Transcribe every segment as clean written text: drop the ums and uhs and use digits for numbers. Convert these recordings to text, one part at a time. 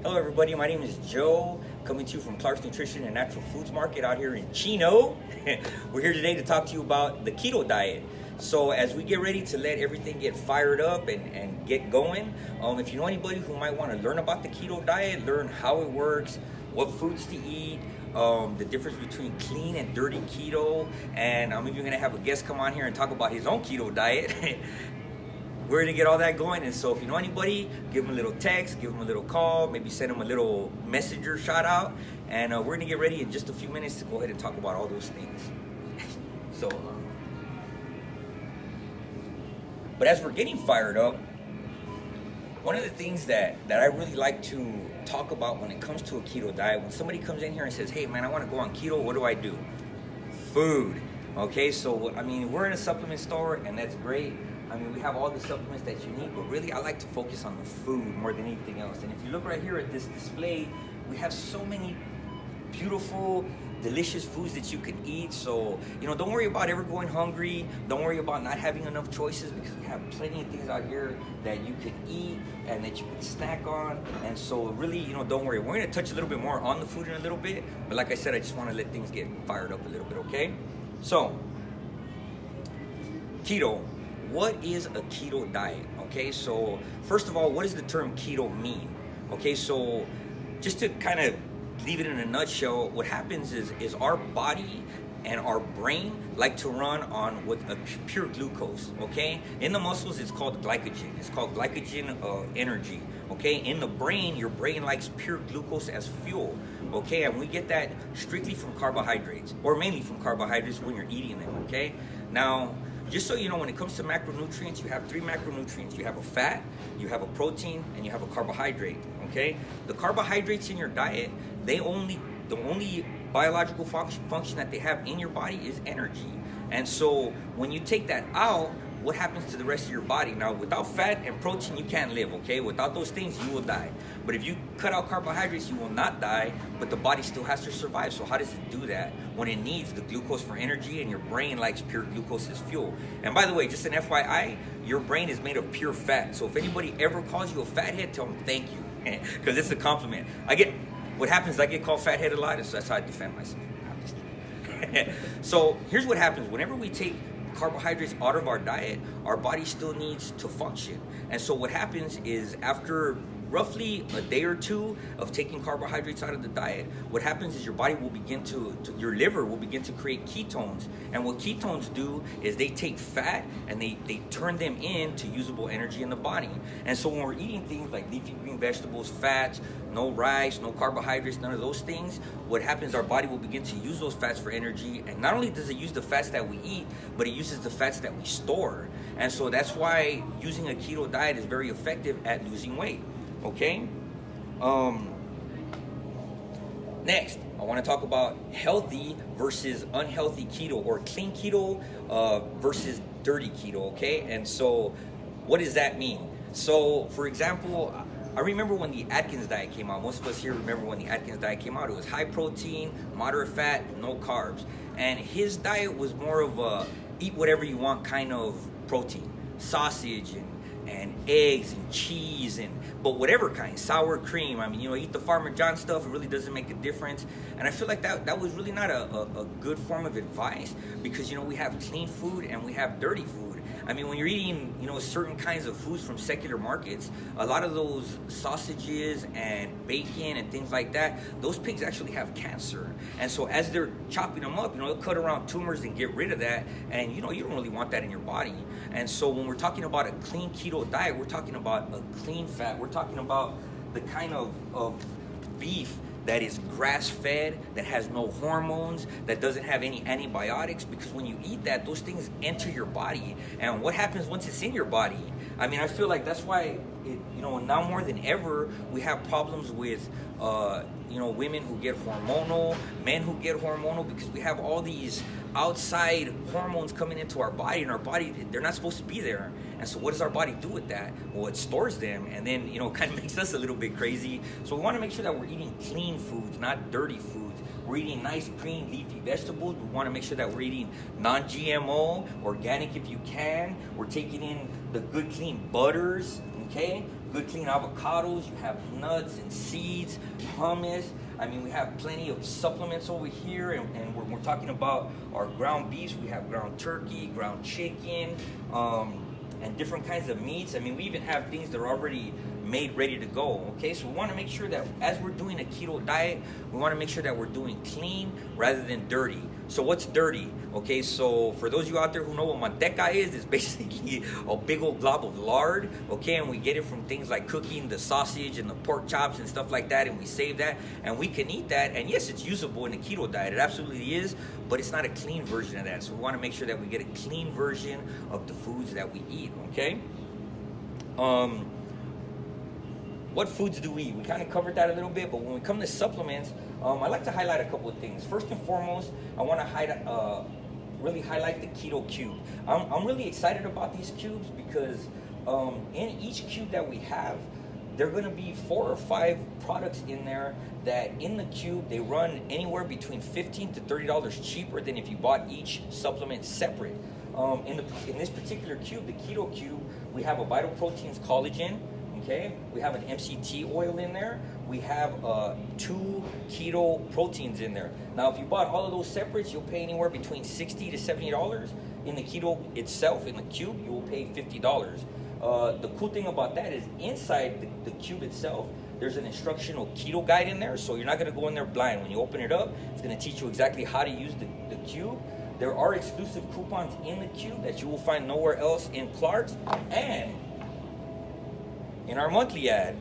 Hello everybody, my name is Joe, coming to you from Clark's Nutrition and Natural Foods Market out here in Chino. We're here today to talk to you about the keto diet. So as we get ready to let everything get fired up and get going, if you know anybody who might want to learn about the keto diet, learn how it works, what foods to eat, the difference between clean and dirty keto, and I'm even going to have a guest come on here and talk about his own keto diet. We're going to get all that going, and so if you know anybody, give them a little text, give them a little call, maybe send them a little messenger shout out, and we're going to get ready in just a few minutes to go ahead and talk about all those things. So, but as we're getting fired up, one of the things that I really like to talk about when it comes to a keto diet, when somebody comes in here and says, hey man, I want to go on keto, what do I do? Food. Okay, so I mean, we're in a supplement store, and that's great. I mean, we have all the supplements that you need, but really I like to focus on the food more than anything else. And if you look right here at this display, we have so many beautiful, delicious foods that you can eat. So, you know, don't worry about ever going hungry. Don't worry about not having enough choices, because we have plenty of things out here that you can eat and that you can snack on. And so really, you know, don't worry. We're going to touch a little bit more on the food in a little bit. But like I said, I just want to let things get fired up a little bit, okay? So, keto. What is a keto diet? Okay, so first of all, what does the term keto mean? Okay, so just to kind of leave it in a nutshell, what happens is our body and our brain like to run on what a pure glucose. Okay, in the muscles it's called glycogen. It's called glycogen energy. Okay, in the brain, your brain likes pure glucose as fuel. Okay, and we get that strictly from carbohydrates, or mainly from carbohydrates when you're eating them. Okay, now, just so you know, when it comes to macronutrients, you have three macronutrients. You have a fat, you have a protein, and you have a carbohydrate, okay? The carbohydrates in your diet, the only biological function that they have in your body is energy. And so when you take that out, what happens to the rest of your body? Now, without fat and protein, you can't live, okay? Without those things, you will die. But if you cut out carbohydrates, you will not die, but the body still has to survive. So how does it do that? When it needs the glucose for energy, and your brain likes pure glucose as fuel. And by the way, just an FYI, your brain is made of pure fat. So if anybody ever calls you a fathead, tell them thank you, because it's a compliment. What happens is I get called fathead a lot, and so that's how I defend myself. I'm just kidding. So here's what happens. Whenever we take carbohydrates out of our diet, our body still needs to function. And so what happens is, after roughly a day or two of taking carbohydrates out of the diet, what happens is your body will begin your liver will begin to create ketones. And what ketones do is they take fat and they turn them into usable energy in the body. And so when we're eating things like leafy green vegetables, fats, no rice, no carbohydrates, none of those things, what happens is our body will begin to use those fats for energy. And not only does it use the fats that we eat, but it uses the fats that we store. And so that's why using a keto diet is very effective at losing weight. Okay. Next, I want to talk about healthy versus unhealthy keto, or clean keto versus dirty keto. Okay. And so what does that mean? So, for example, I remember when the Atkins diet came out. Most of us here remember when the Atkins diet came out. It was high protein, moderate fat, no carbs. And his diet was more of a eat whatever you want kind of protein. Sausage and eggs and cheese, but whatever kind, sour cream. I mean, you know, eat the Farmer John stuff. It really doesn't make a difference. And I feel like that was really not a good form of advice, because, you know, we have clean food and we have dirty food. I mean, when you're eating, you know, certain kinds of foods from secular markets, a lot of those sausages and bacon and things like that, those pigs actually have cancer. And so as they're chopping them up, you know, they'll cut around tumors and get rid of that. And, you know, you don't really want that in your body. And so when we're talking about a clean keto diet, we're talking about a clean fat. We're talking about the kind of beef that is grass-fed, that has no hormones, that doesn't have any antibiotics, because when you eat that, those things enter your body. And what happens once it's in your body? I mean, I feel like that's why, you know, now more than ever, we have problems with, you know, women who get hormonal, men who get hormonal, because we have all these outside hormones coming into our body, and our body, they're not supposed to be there. And so what does our body do with that? Well, it stores them, and then, you know, kind of makes us a little bit crazy. So we want to make sure that we're eating clean foods, not dirty foods. We're eating nice, green, leafy vegetables. We want to make sure that we're eating non-GMO, organic if you can. We're taking in the good, clean butters, okay? good clean avocados, you have nuts and seeds, hummus. I mean, we have plenty of supplements over here, and we're talking about our ground beefs. We have ground turkey, ground chicken, and different kinds of meats. I mean, we even have things that are already made ready to go, okay? So we want to make sure that as we're doing a keto diet, we want to make sure that we're doing clean rather than dirty. So what's dirty? Okay, so for those of you out there who know what manteca is, it's basically a big old glob of lard, okay? And we get it from things like cooking the sausage and the pork chops and stuff like that, and we save that, and we can eat that. And yes, it's usable in the keto diet. It absolutely is, but it's not a clean version of that. So we want to make sure that we get a clean version of the foods that we eat, okay? What foods do we eat? We kind of covered that a little bit, but when we come to supplements, I like to highlight a couple of things. First and foremost, I want to really highlight the Keto Cube. I'm really excited about these cubes because in each cube that we have, there are going to be 4 or 5 products in there that in the cube, they run anywhere between $15 to $30 cheaper than if you bought each supplement separate. In this particular cube, the Keto Cube, we have a Vital Proteins collagen. Okay, we have an MCT oil in there. We have 2 keto proteins in there. Now, if you bought all of those separates, you'll pay anywhere between $60 to $70. In the keto itself, in the cube, you will pay $50. The cool thing about that is inside the cube itself, there's an instructional keto guide in there, so you're not going to go in there blind. When you open it up, it's going to teach you exactly how to use the cube. There are exclusive coupons in the cube that you will find nowhere else in Clark's, and in our monthly ad.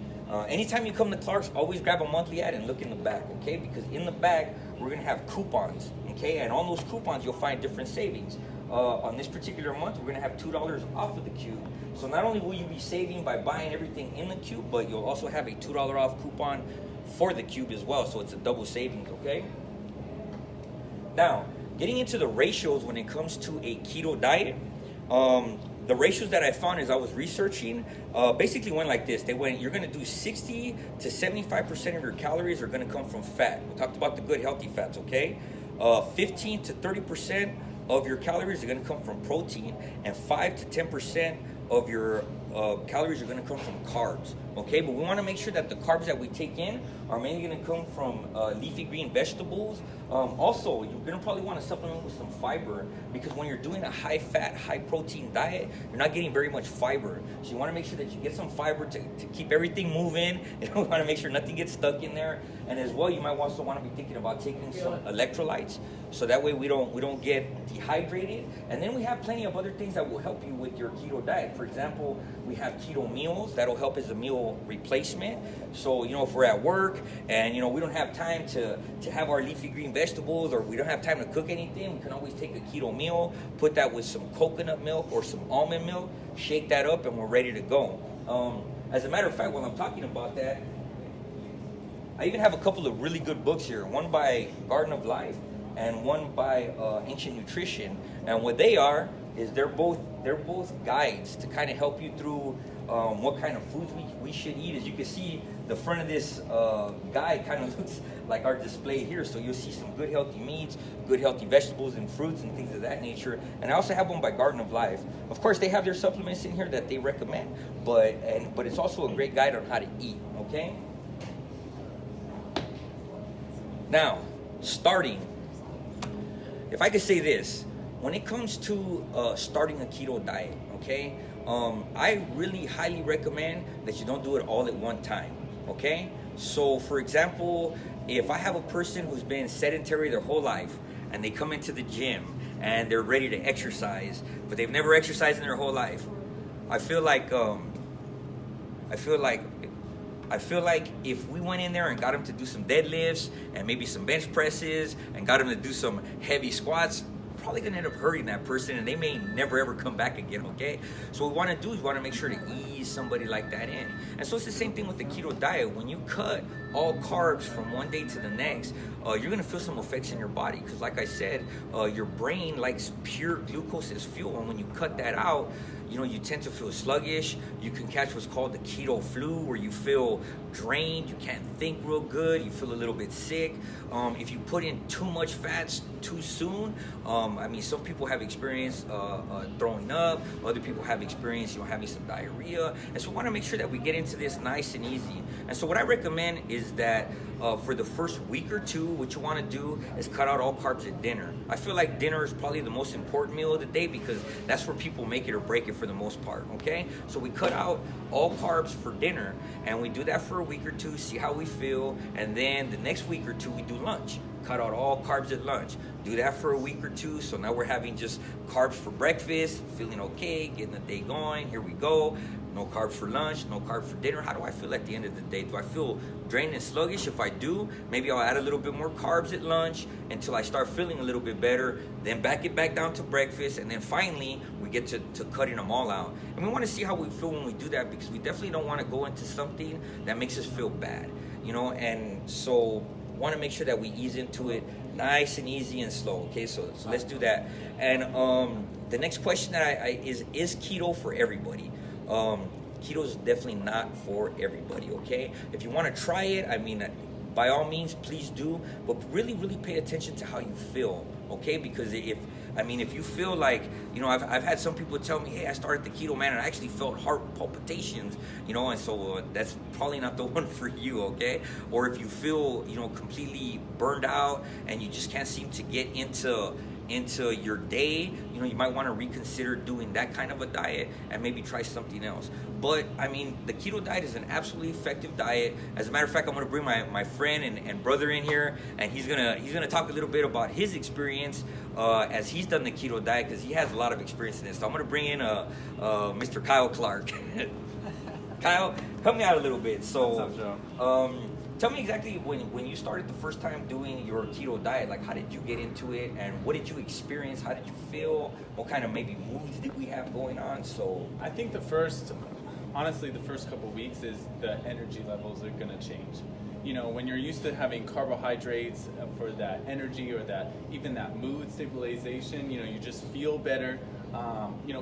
Anytime you come to Clark's, always grab a monthly ad and look in the back, okay? Because in the back, we're gonna have coupons, okay? And on those coupons, you'll find different savings. On this particular month, we're gonna have $2 off of the cube. So not only will you be saving by buying everything in the cube, but you'll also have a $2 off coupon for the cube as well. So it's a double savings, okay? Now, getting into the ratios when it comes to a keto diet, the ratios that I found as I was researching basically went like this. They went, you're going to do 60 to 75% of your calories are going to come from fat. We talked about the good healthy fats, okay? 15 to 30% of your calories are going to come from protein, and 5 to 10% of your calories are going to come from carbs, okay? But we want to make sure that the carbs that we take in are mainly going to come from leafy green vegetables. Also, you're going to probably want to supplement with some fiber, because when you're doing a high fat, high protein diet, you're not getting very much fiber. So you want to make sure that you get some fiber to keep everything moving. You want to make sure nothing gets stuck in there. And as well, you might also want to be thinking about taking some electrolytes, so that way we don't get dehydrated. And then we have plenty of other things that will help you with your keto diet. For example, we have Keto Meals that'll help as a meal replacement. So, if we're at work and, we don't have time to have our leafy green vegetables, or we don't have time to cook anything, we can always take a keto meal, put that with some coconut milk or some almond milk, shake that up, and we're ready to go. As a matter of fact, while I'm talking about that, I even have a couple of really good books here. One by Garden of Life and one by Ancient Nutrition. And what they are is they're both guides to kind of help you through what kind of foods we should eat. As you can see, the front of this guide kind of looks like our display here. So you'll see some good healthy meats, good healthy vegetables and fruits and things of that nature. And I also have one by Garden of Life. Of course, they have their supplements in here that they recommend, but it's also a great guide on how to eat, okay? Now, starting, if I could say this, when it comes to starting a keto diet, okay, I really highly recommend that you don't do it all at one time, okay? So, for example, if I have a person who's been sedentary their whole life and they come into the gym and they're ready to exercise, but they've never exercised in their whole life, I feel like if we went in there and got them to do some deadlifts and maybe some bench presses and got them to do some heavy squats, probably gonna end up hurting that person, and they may never ever come back again, okay? So what we wanna do is we wanna make sure to ease somebody like that in. And so it's the same thing with the keto diet. When you cut all carbs from one day to the next, you're gonna feel some effects in your body, because like I said, your brain likes pure glucose as fuel, and when you cut that out, you tend to feel sluggish. You can catch what's called the Keto Flu, where you feel drained, you can't think real good, you feel a little bit sick. If you put in too much fats too soon, some people have experienced throwing up, other people have experienced having some diarrhea, and so we want to make sure that we get into this nice and easy. And so what I recommend is that for the first week or two, what you want to do is cut out all carbs at dinner. I feel like dinner is probably the most important meal of the day because that's where people make it or break it for the most part, okay? So we cut out all carbs for dinner, and we do that for a week or two, see how we feel, and then the next week or two we do lunch. Cut out all carbs at lunch. Do that for a week or two, so now we're having just carbs for breakfast, feeling okay, getting the day going, here we go. No carbs for lunch, no carbs for dinner. How do I feel at the end of the day? Do I feel drained and sluggish? If I do, maybe I'll add a little bit more carbs at lunch until I start feeling a little bit better, then back it back down to breakfast, and then finally we get to cutting them all out. And we want to see how we feel when we do that, because we definitely don't want to go into something that makes us feel bad, and so want to make sure that we ease into it nice and easy and slow. Okay, so let's do that. And the next question that is keto for everybody? Keto is definitely not for everybody, okay? If you want to try it, by all means, please do, but really, really pay attention to how you feel, okay? Because if you feel like, I've had some people tell me, hey, I started the keto, man, and I actually felt heart palpitations, and so that's probably not the one for you, okay? Or if you feel, completely burned out and you just can't seem to get into your day, you might want to reconsider doing that kind of a diet and maybe try something else. But the keto diet is an absolutely effective diet. As a matter of fact, I'm going to bring my friend and brother in here, and he's gonna talk a little bit about his experience as he's done the keto diet, because he has a lot of experience in this. So I'm going to bring in Mr. Kyle Clark. Kyle, help me out a little bit. So, what's up, Joe? Tell me exactly when you started the first time doing your keto diet, like how did you get into it and what did you experience? How did you feel? What kind of maybe moods did we have going on? So I think the first couple weeks is the energy levels are going to change. When you're used to having carbohydrates for that energy or that even that mood stabilization, you just feel better.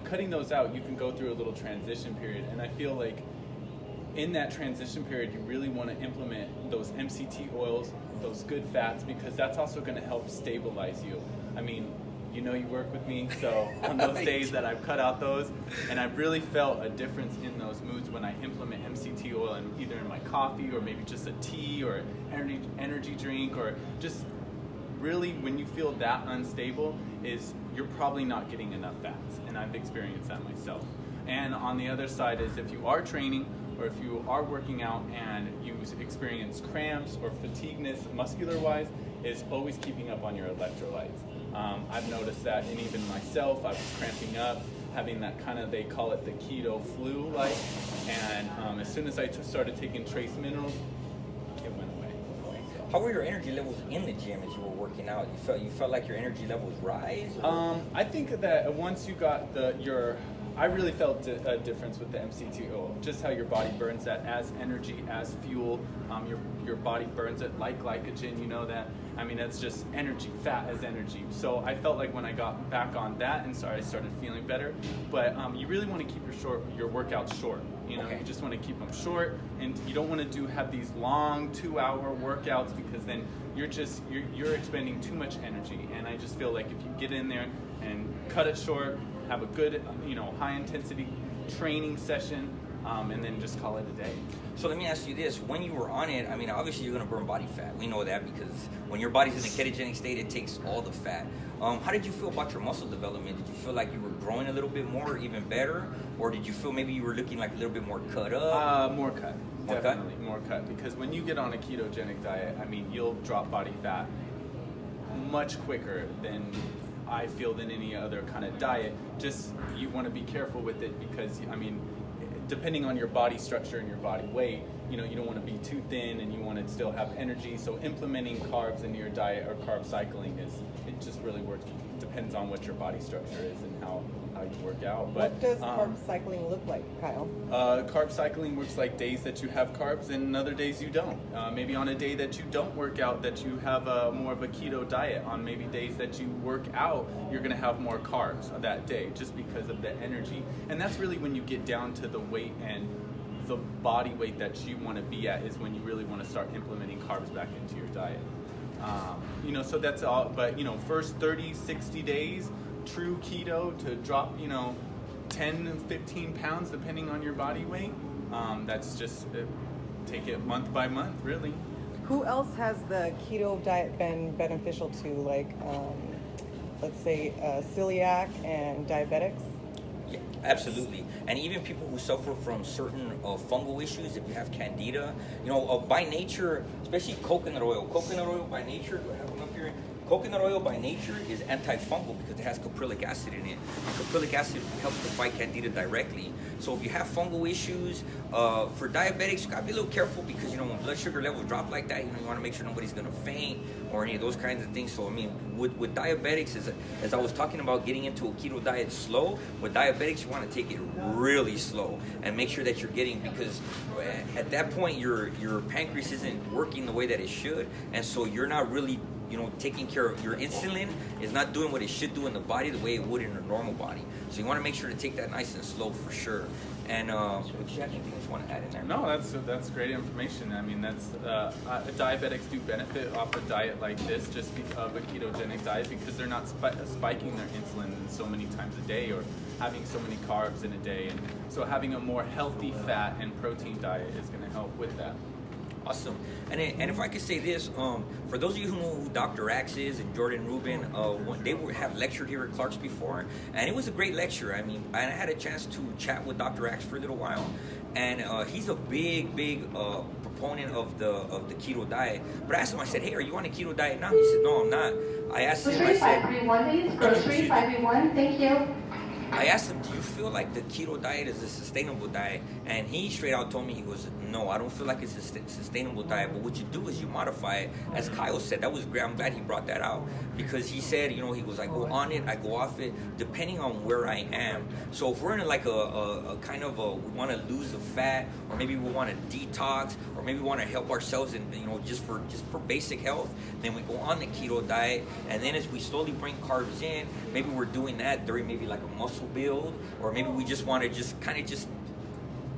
Cutting those out, you can go through a little transition period, and I feel like in that transition period, you really want to implement those MCT oils, those good fats, because that's also going to help stabilize you. You work with me, so on those days that I've cut out those, and I've really felt a difference in those moods when I implement MCT oil either in my coffee or maybe just a tea or energy drink, or just really when you feel that unstable is you're probably not getting enough fats, and I've experienced that myself. And on the other side is if you are training or if you are working out and you experience cramps or fatigueness muscular-wise, is always keeping up on your electrolytes. I've noticed that, and even myself, I was cramping up, having that they call it the Keto Flu, and as soon as I started taking trace minerals, it went away. How were your energy levels in the gym as you were working out? You felt like your energy levels rise? I think that once you got I really felt a difference with the MCT oil, just how your body burns that as energy, as fuel. Your body burns it like glycogen, that. That's just energy, fat as energy. So I felt like when I got back on that and I started feeling better. But you really want to keep your workouts short. Okay. You just want to keep them short, and you don't want to have these long 2-hour workouts, because then you're expending too much energy. And I just feel like if you get in there and cut it short, have a good, high intensity training session, and then just call it a day. So let me ask you this: when you were on it, obviously you're going to burn body fat. We know that because when your body's in a ketogenic state, it takes all the fat. How did you feel about your muscle development? Did you feel like you were growing a little bit more, or even better, or did you feel maybe you were looking like a little bit more cut up? More cut, definitely more cut. Because when you get on a ketogenic diet, you'll drop body fat much quicker than I feel than any other kind of diet. Just you want to be careful with it, because depending on your body structure and your body weight, you don't want to be too thin and you want to still have energy. So implementing carbs into your diet or carb cycling it just really works depends on what your body structure is and how you work out. But what does carb cycling look like, Kyle? Carb cycling looks like days that you have carbs and other days you don't. Maybe on a day that you don't work out, that you have more of a keto diet. On maybe days that you work out, you're going to have more carbs that day just because of the energy. And that's really when you get down to the weight and the body weight that you want to be at is when you really want to start implementing carbs back into your diet. So that's all. But, first 30, 60 days, true keto to drop, 10, 15 pounds depending on your body weight. That's just take it month by month, really. Who else has the keto diet been beneficial to, like, let's say, celiac and diabetics? Yeah, absolutely. And even people who suffer from certain fungal issues, if you have candida, by nature, especially coconut oil by nature, do I have one up here? Coconut oil by nature is antifungal because it has caprylic acid in it. And caprylic acid helps to fight candida directly. So if you have fungal issues, for diabetics, you gotta be a little careful because when blood sugar levels drop like that, you want to make sure nobody's gonna faint or any of those kinds of things. So with diabetics, as I was talking about getting into a keto diet slow, with diabetics you want to take it really slow and make sure that you're getting, because at that point your pancreas isn't working the way that it should, and so you're not really taking care of your insulin is not doing what it should do in the body the way it would in a normal body. So you want to make sure to take that nice and slow for sure. And do you have anything that you want to add in there? No, that's great information. I mean, that's diabetics do benefit off a diet like this, just of a ketogenic diet, because they're not spiking their insulin so many times a day or having so many carbs in a day. And so having a more healthy fat and protein diet is going to help with that. Awesome. And if I could say this, for those of you who know who Dr. Axe is and Jordan Rubin, they have lectured here at Clark's before, and it was a great lecture. I mean, I had a chance to chat with Dr. Axe for a little while, and he's a big proponent of the keto diet. But I asked him, I said, hey, are you on a keto diet now? He said, no, I'm not. I asked him, I said, 531, please. Grocery 531, thank you. I asked him, do you feel like the keto diet is a sustainable diet? And he straight out told me, he goes, no, I don't feel like it's a sustainable diet. But what you do is you modify it. As Kyle said, that was great. I'm glad he brought that out. Because he said, he goes, I go on it, I go off it, depending on where I am. So if we're in like a kind of we want to lose the fat, or maybe we want to detox, or maybe we want to help ourselves in, just for basic health, then we go on the keto diet. And then as we slowly bring carbs in, maybe we're doing that during maybe like a muscle build, or maybe we just want to just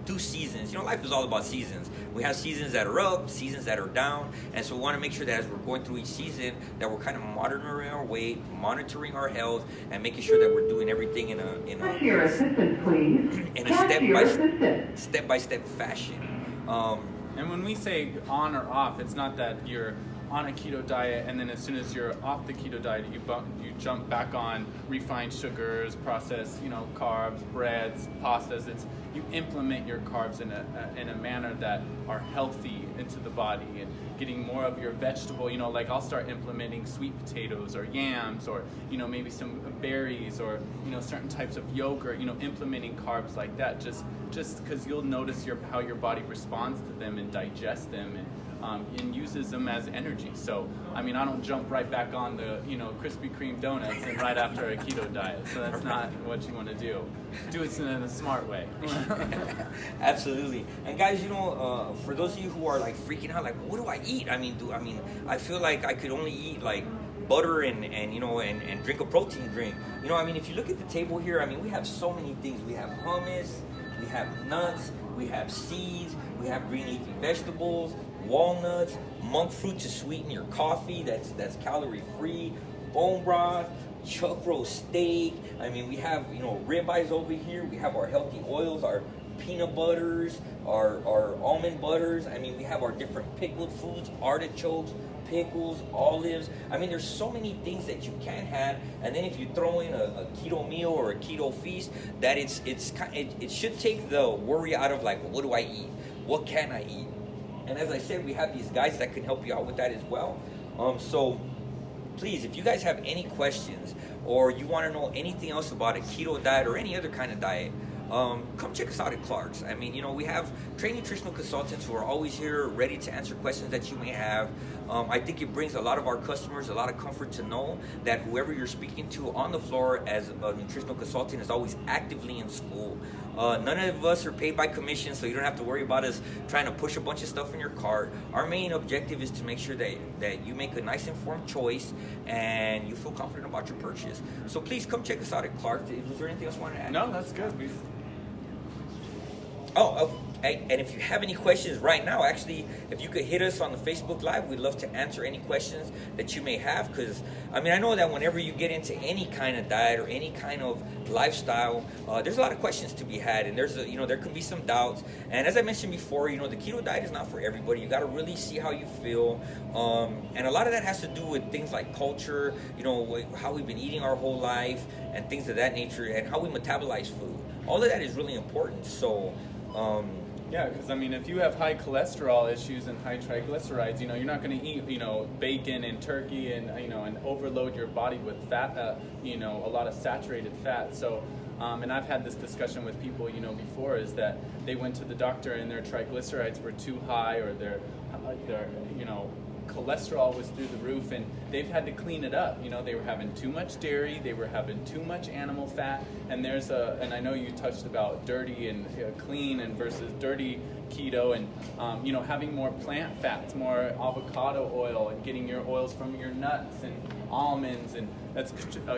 do seasons. Life is all about seasons. We have seasons that are up, seasons that are down, and so we want to make sure that as we're going through each season that we're kind of monitoring our weight, monitoring our health, and making sure that we're doing everything in a your assistant, please. In a step-by-step fashion. And when we say on or off, it's not that you're on a keto diet and then as soon as you're off the keto diet, you jump back on refined sugars, processed, carbs, breads, pastas. It's you implement your carbs in a manner that are healthy into the body and getting more of your vegetable. Like I'll start implementing sweet potatoes or yams or maybe some berries or certain types of yogurt. Implementing carbs like that just because you'll notice how your body responds to them and digests them and uses them as energy. So, I don't jump right back on the, Krispy Kreme donuts and right after a keto diet. So that's not what you want to do. Do it in a smart way. Absolutely. And guys, for those of you who are like freaking out, like, what do I eat? I feel like I could only eat like butter and drink a protein drink. If you look at the table here, we have so many things. We have hummus, we have nuts, we have seeds, we have green leafy vegetables, walnuts, monk fruit to sweeten your coffee that's calorie free, bone broth, chuck roast steak. We have ribeyes over here. We have our healthy oils, our peanut butters, our almond butters. We have our different pickled foods, artichokes, pickles, olives. There's so many things that you can have, and then if you throw in a keto meal or a keto feast, that it should take the worry out of like, what do I eat? What can I eat? And as I said, we have these guys that can help you out with that as well. So please, if you guys have any questions or you want to know anything else about a keto diet or any other kind of diet, come check us out at Clark's. I mean, we have trained nutritional consultants who are always here ready to answer questions that you may have. I think it brings a lot of our customers a lot of comfort to know that whoever you're speaking to on the floor as a nutritional consultant is always actively in school. None of us are paid by commission, so you don't have to worry about us trying to push a bunch of stuff in your cart. Our main objective is to make sure that you make a nice informed choice and you feel confident about your purchase. So please come check us out at Clark. Was there anything else you wanted to add? No, that's good. And if you have any questions right now, actually, if you could hit us on the Facebook Live, we'd love to answer any questions that you may have. Because, I know that whenever you get into any kind of diet or any kind of lifestyle, there's a lot of questions to be had. And there's, there can be some doubts. And as I mentioned before, the keto diet is not for everybody. You got to really see how you feel. And a lot of that has to do with things like culture, how we've been eating our whole life and things of that nature, and how we metabolize food. All of that is really important. So, yeah, because if you have high cholesterol issues and high triglycerides, you're not going to eat, bacon and turkey and and overload your body with fat, a lot of saturated fat. So, and I've had this discussion with people, before, is that they went to the doctor and their triglycerides were too high, or their cholesterol was through the roof, and they've had to clean it up. They were having too much dairy, they were having too much animal fat, and and I know you touched about dirty and clean and versus dirty keto, and having more plant fats, more avocado oil, and getting your oils from your nuts and almonds, and that's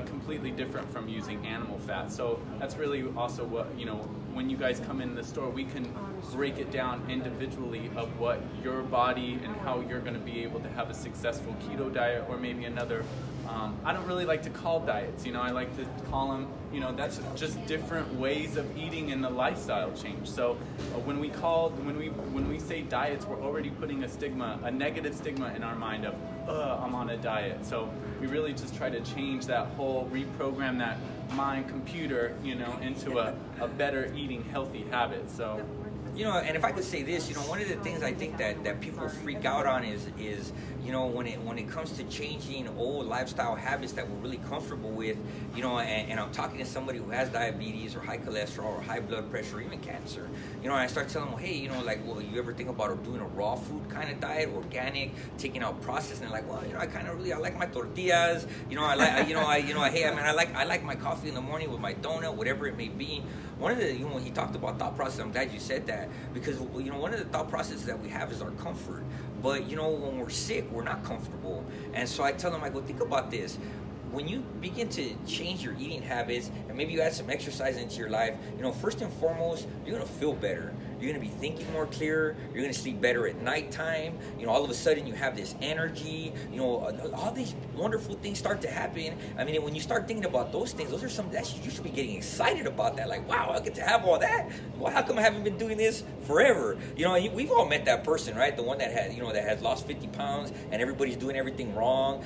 completely different from using animal fat. So that's really also what, when you guys come in the store, we can break it down individually of what your body and how you're going to be able to have a successful keto diet, or maybe another. I don't really like to call diets, I like to call them, that's just different ways of eating and the lifestyle change. So when we say diets, we're already putting a negative stigma in our mind of, I'm on a diet. So we really just try to change that whole, reprogram that mind computer, into a better eating, healthy habit. So. And if I could say this, one of the things I think that people freak out on is when it comes to changing old lifestyle habits that we're really comfortable with, and I'm talking to somebody who has diabetes or high cholesterol or high blood pressure or even cancer, and I start telling them, hey, you ever think about doing a raw food kind of diet, organic, taking out processed, and they're like, well, I like my tortillas, I like my coffee in the morning with my donut, whatever it may be. One of the, when he talked about thought process, I'm glad you said that, because, one of the thought processes that we have is our comfort. But, when we're sick, we're not comfortable. And so I tell them, I go, think about this. When you begin to change your eating habits, and maybe you add some exercise into your life, first and foremost, you're going to feel better. You're going to be thinking more clear. You're going to sleep better at nighttime. All of a sudden you have this energy. All these wonderful things start to happen. When you start thinking about those things, those are something that you should be getting excited about. That, like, wow, I get to have all that. Well, how come I haven't been doing this forever? We've all met that person, right? The one that had, that has lost 50 pounds and everybody's doing everything wrong.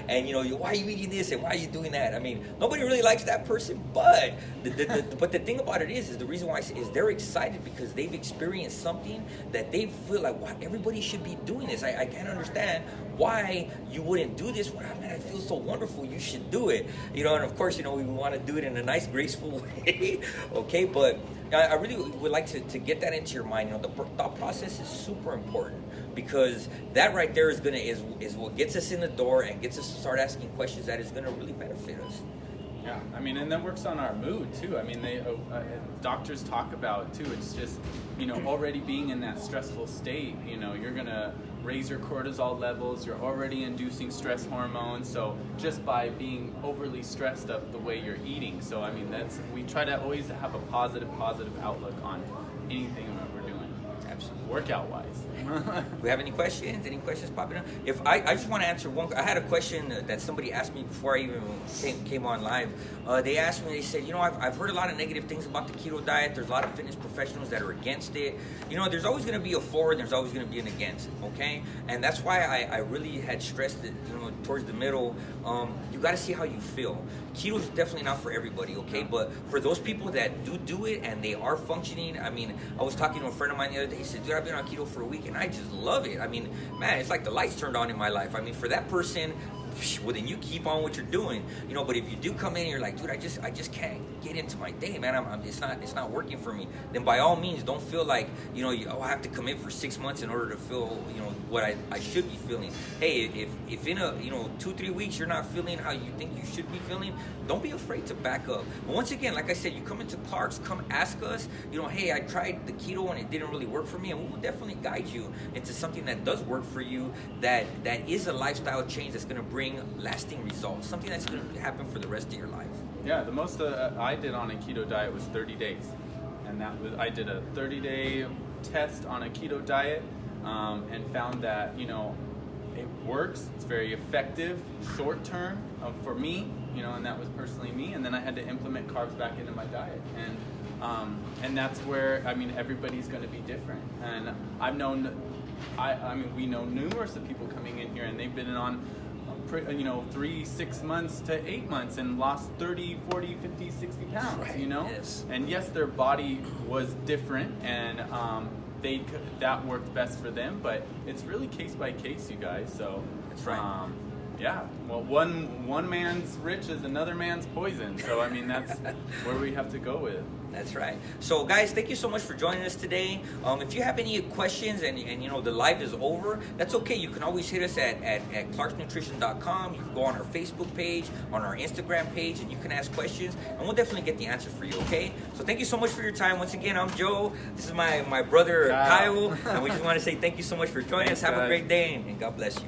And why are you eating this and why are you doing that? Nobody really likes that person, but the thing about it is the reason why I say is they're excited because they've experienced something that they feel like, wow, everybody should be doing this. I can't understand why you wouldn't do this. Well, I feel so wonderful. You should do it. And of course, we want to do it in a nice, graceful way. Okay, but I really would like to get that into your mind. The thought process is super important, because that right there is what gets us in the door and gets us to start asking questions that is going to really benefit us. Yeah, and that works on our mood too. Doctors talk about too. It's just, already being in that stressful state. You're gonna raise your cortisol levels. You're already inducing stress hormones. So just by being overly stressed up the way you're eating. So we try to always have a positive outlook on anything that we're doing. Absolutely. Workout wise. We have any questions? Any questions popping up? If I just want to answer one. I had a question that somebody asked me before I even came on live. They asked me. They said, I've heard a lot of negative things about the keto diet. There's a lot of fitness professionals that are against it. There's always going to be a for and there's always going to be an against. Okay, and that's why I really had stressed it. Towards the middle, you got to see how you feel. Keto is definitely not for everybody. Okay, but for those people that do it and they are functioning. I was talking to a friend of mine the other day. He said, dude, I've been on keto for a week and I just love it. Man, it's like the lights turned on in my life. For that person, well, then you keep on what you're doing, but if you do come in and you're like, dude, I just can't get into my day, man. It's not working for me. Then by all means, don't feel like, I have to commit for 6 months in order to feel, what I should be feeling. Hey, if in a, 2-3 weeks you're not feeling how you think you should be feeling, don't be afraid to back up. But once again, like I said, you come into Clark's, come ask us, hey, I tried the keto and it didn't really work for me, and we will definitely guide you into something that does work for you, that is a lifestyle change that's going to bring lasting results, something that's going to happen for the rest of your life. Yeah, the most I did on a keto diet was 30 days. And I did a 30-day test on a keto diet and found that, it works. It's very effective, short term for me, and that was personally me. And then I had to implement carbs back into my diet. And that's where, everybody's going to be different. And I've known, we know numerous of people coming in here, and they've been on 3, 6 months to 8 months and lost 30, 40, 50, 60 pounds, right. Yes. And yes, their body was different, and that worked best for them, but it's really case by case, you guys. So that's right. Yeah, well, one man's rich is another man's poison. So that's where we have to go with. That's right. So guys, thank you so much for joining us today. If you have any questions and the live is over, that's okay. You can always hit us at clarksnutrition.com. You can go on our Facebook page, on our Instagram page, and you can ask questions, and we'll definitely get the answer for you, okay? So thank you so much for your time. Once again, I'm Joe. This is my brother Kyle, and we just want to say thank you so much for joining us. Have a great day, and God bless you.